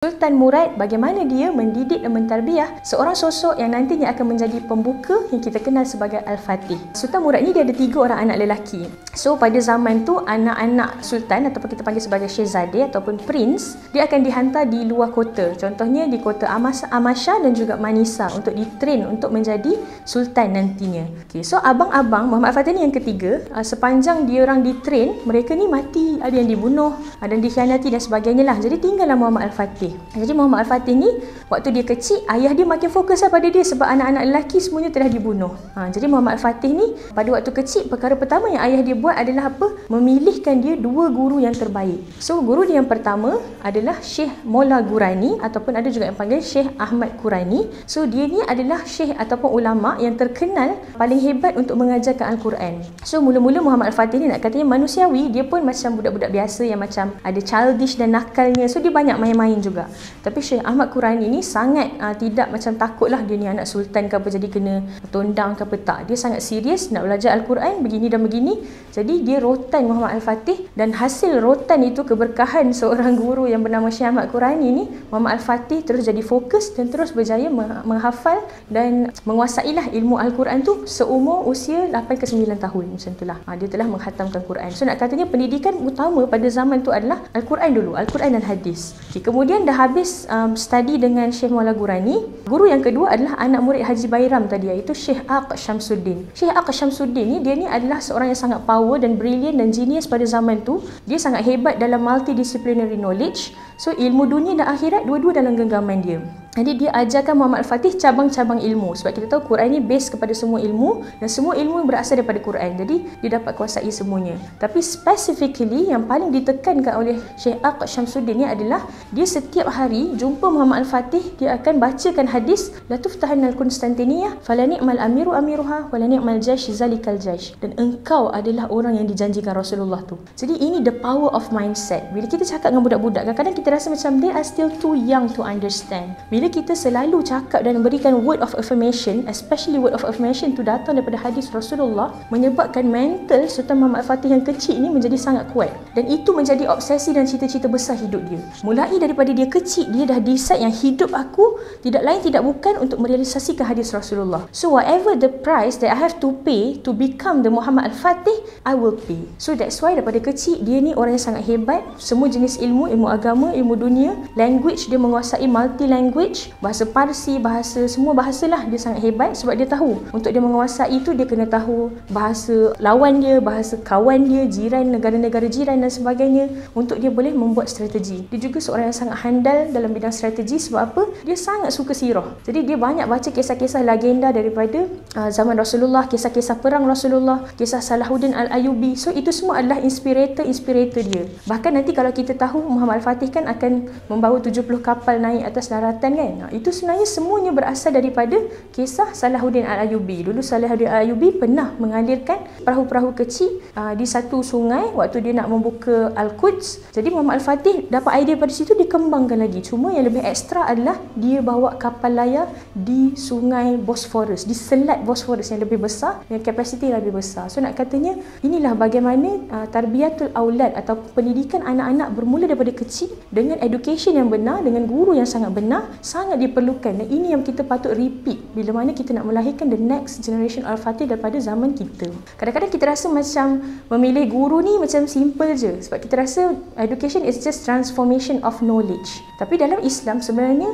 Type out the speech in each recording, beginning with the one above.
Sultan Murad bagaimana dia mendidik dan mentarbiah seorang sosok yang nantinya akan menjadi pembuka yang kita kenal sebagai Al-Fatih. Sultan Murad ni dia ada 3 orang anak lelaki. So pada zaman tu anak-anak sultan ataupun kita panggil sebagai Syehzade ataupun prince, dia akan dihantar di luar kota. Contohnya di kota Amasya dan juga Manisa untuk ditrain untuk menjadi sultan nantinya. Okay, so abang-abang Muhammad Al-Fatih ni yang ketiga, sepanjang dia orang ditrain, mereka ni mati, ada yang dibunuh, ada yang dikhianati dan sebagainya lah. Jadi tinggallah Muhammad Al-Fatih. Jadi Muhammad Al-Fatih ni waktu dia kecil, ayah dia makin fokus pada dia sebab anak-anak lelaki semuanya telah dibunuh. Jadi Muhammad Al-Fatih ni pada waktu kecil, perkara pertama yang ayah dia buat adalah apa? Memilihkan dia 2 guru yang terbaik. So guru dia yang pertama adalah Syekh Mola Gurani ataupun ada juga yang panggil Syekh Ahmad Qurani. So dia ni adalah syekh ataupun ulama yang terkenal paling hebat untuk mengajarkan Al-Quran. So mula-mula Muhammad Al-Fatih ni nak katanya manusiawi, dia pun macam budak-budak biasa yang macam ada childish dan nakalnya. So dia banyak main-main juga. Tapi Syekh Ahmad Qurani ni sangat tidak macam takutlah dia ni anak sultan ke apa jadi kena tondang ke apa, tak. Dia sangat serius nak belajar Al-Quran begini dan begini. Jadi dia rotan Muhammad Al-Fatih, dan hasil rotan itu keberkahan seorang guru yang bernama Syekh Ahmad Qurani ni, Muhammad Al-Fatih terus jadi fokus dan terus berjaya menghafal dan menguasailah ilmu Al-Quran tu seumur usia 8 ke 9 tahun macam itulah. Dia telah menghatamkan Quran. So nak katanya pendidikan utama pada zaman tu adalah Al-Quran dulu, Al-Quran dan hadis. Okay, kemudian dah habis study dengan Syekh Mola Gurani, guru yang kedua adalah anak murid Haji Bairam tadi, iaitu Syekh Aq Syamsuddin. Syekh Aq Syamsuddin ni, dia ni adalah seorang yang sangat power dan brilliant dan genius pada zaman tu. Dia sangat hebat dalam multidisciplinary knowledge. So ilmu dunia dan akhirat dua-dua dalam genggaman dia. Jadi dia ajarkan Muhammad Al-Fatih cabang-cabang ilmu. Sebab kita tahu Quran ni base kepada semua ilmu, dan semua ilmu berasal daripada Quran. Jadi dia dapat kuasai semuanya. Tapi specifically yang paling ditekankan oleh Syekh Aq Syamsuddin ni adalah dia setiap hari jumpa Muhammad Al-Fatih, dia akan bacakan hadis la tuftahanal Konstantiniyah fala ni'mal amiru amiruha wala ni'mal jaysh zalikal jaysh. Dan engkau adalah orang yang dijanjikan Rasulullah tu. Jadi ini the power of mindset. Bila kita cakap dengan budak-budak, kadang-kadang kita rasa macam they are still too young to understand. Bila kita selalu cakap dan berikan word of affirmation, especially word of affirmation tu datang daripada hadis Rasulullah, menyebabkan mental Sultan Muhammad Al-Fatih yang kecil ni menjadi sangat kuat. Dan itu menjadi obsesi dan cita-cita besar hidup dia. Mulai daripada dia kecil, dia dah decide yang hidup aku tidak lain tidak bukan untuk merealisasikan hadis Rasulullah. So whatever the price that I have to pay to become the Muhammad Al-Fatih, I will pay. So that's why daripada kecil dia ni orang yang sangat hebat. Semua jenis ilmu, ilmu agama, ilmu dunia, language, dia menguasai multi language, bahasa Parsi, semua bahasalah dia sangat hebat. Sebab dia tahu untuk dia menguasai itu, dia kena tahu bahasa lawan dia, bahasa kawan dia, jiran, negara-negara jiran dan sebagainya, untuk dia boleh membuat strategi. Dia juga seorang yang sangat handal dalam bidang strategi. Sebab apa? Dia sangat suka sirah. Jadi dia banyak baca kisah-kisah legenda daripada zaman Rasulullah, kisah-kisah perang Rasulullah, kisah Salahuddin Al-Ayyubi. So itu semua adalah inspirator dia. Bahkan nanti kalau kita tahu Muhammad Al-Fatih kan akan membawa 70 kapal naik atas daratan kan. Itu sebenarnya semuanya berasal daripada kisah Salahuddin Al-Ayyubi. Dulu Salahuddin Al-Ayyubi pernah mengalirkan perahu-perahu kecil di satu sungai waktu dia nak membuka Al-Quds. Jadi Muhammad Al-Fatih dapat idea pada situ, dikembangkan lagi. Cuma yang lebih ekstra adalah dia bawa kapal layar di sungai Bosphorus, di selat Bosphorus yang lebih besar, yang kapasiti lebih besar. So nak katanya inilah bagaimana tarbiyatul aulad atau pendidikan anak-anak bermula daripada kecil dengan education yang benar, dengan guru yang sangat benar, sangat diperlukan. Dan ini yang kita patut repeat bila mana kita nak melahirkan the next generation Al-Fatih daripada zaman kita. Kadang-kadang kita rasa macam memilih guru ni macam simple je, sebab kita rasa education is just transformation of knowledge. Tapi dalam Islam sebenarnya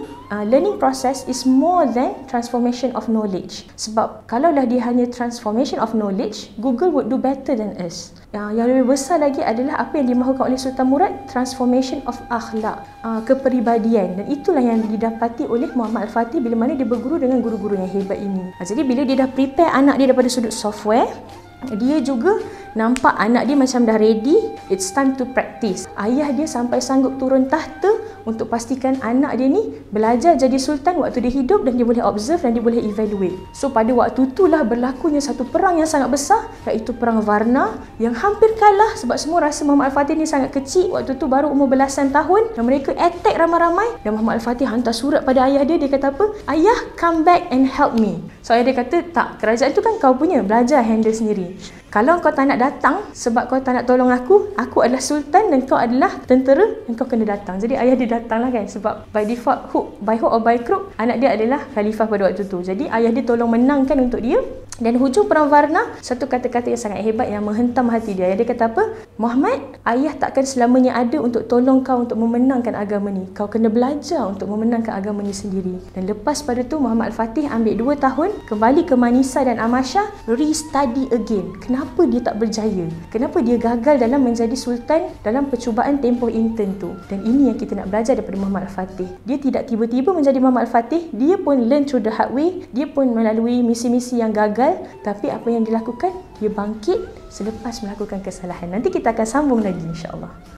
learning process is more than transformation of knowledge. Sebab kalaulah dia hanya transformation of knowledge, Google would do better than us. Yang lebih besar lagi adalah apa yang dimahukan oleh Sultan Murad, transformation of akhlak, kepribadian. Dan itulah yang didapati oleh Muhammad Al-Fatih bila mana dia berguru dengan guru-guru yang hebat ini. Jadi bila dia dah prepare anak dia daripada sudut software, dia juga nampak anak dia macam dah ready, it's time to practice. Ayah dia sampai sanggup turun tahta untuk pastikan anak dia ni belajar jadi sultan waktu dia hidup, dan dia boleh observe dan dia boleh evaluate. So pada waktu itulah berlakunya satu perang yang sangat besar, iaitu perang Varna, yang hampir kalah sebab semua rasa Muhammad Al-Fatih ni sangat kecil. Waktu tu baru umur belasan tahun, dan mereka attack ramai-ramai, dan Muhammad Al-Fatih hantar surat pada ayah dia. Dia kata apa? Ayah, come back and help me. So ayah dia kata, tak, kerajaan tu kan kau punya, belajar handle sendiri. Kalau kau tak nak datang sebab kau tak nak tolong aku adalah sultan dan kau adalah tentera dan kau kena datang. Jadi ayah dia datang lah kan, sebab by default, by hook or by crook, anak dia adalah khalifah pada waktu tu. Jadi ayah dia tolong menangkan untuk dia. Dan hujung perang Varna, satu kata-kata yang sangat hebat yang menghentam hati dia. Dia kata apa? Muhammad, ayah takkan selamanya ada untuk tolong kau untuk memenangkan agama ni. Kau kena belajar untuk memenangkan agama ni sendiri. Dan lepas pada tu Muhammad Al-Fatih ambil 2 tahun, kembali ke Manisa dan Amasya, re-study again. Kenapa dia tak berjaya? Kenapa dia gagal dalam menjadi sultan dalam percubaan tempoh intern tu? Dan ini yang kita nak belajar daripada Muhammad Al-Fatih. Dia tidak tiba-tiba menjadi Muhammad Al-Fatih. Dia pun learn through the hard way. Dia pun melalui misi-misi yang gagal. Tapi apa yang dilakukan? Dia bangkit selepas melakukan kesalahan. Nanti kita akan sambung lagi, insya-Allah.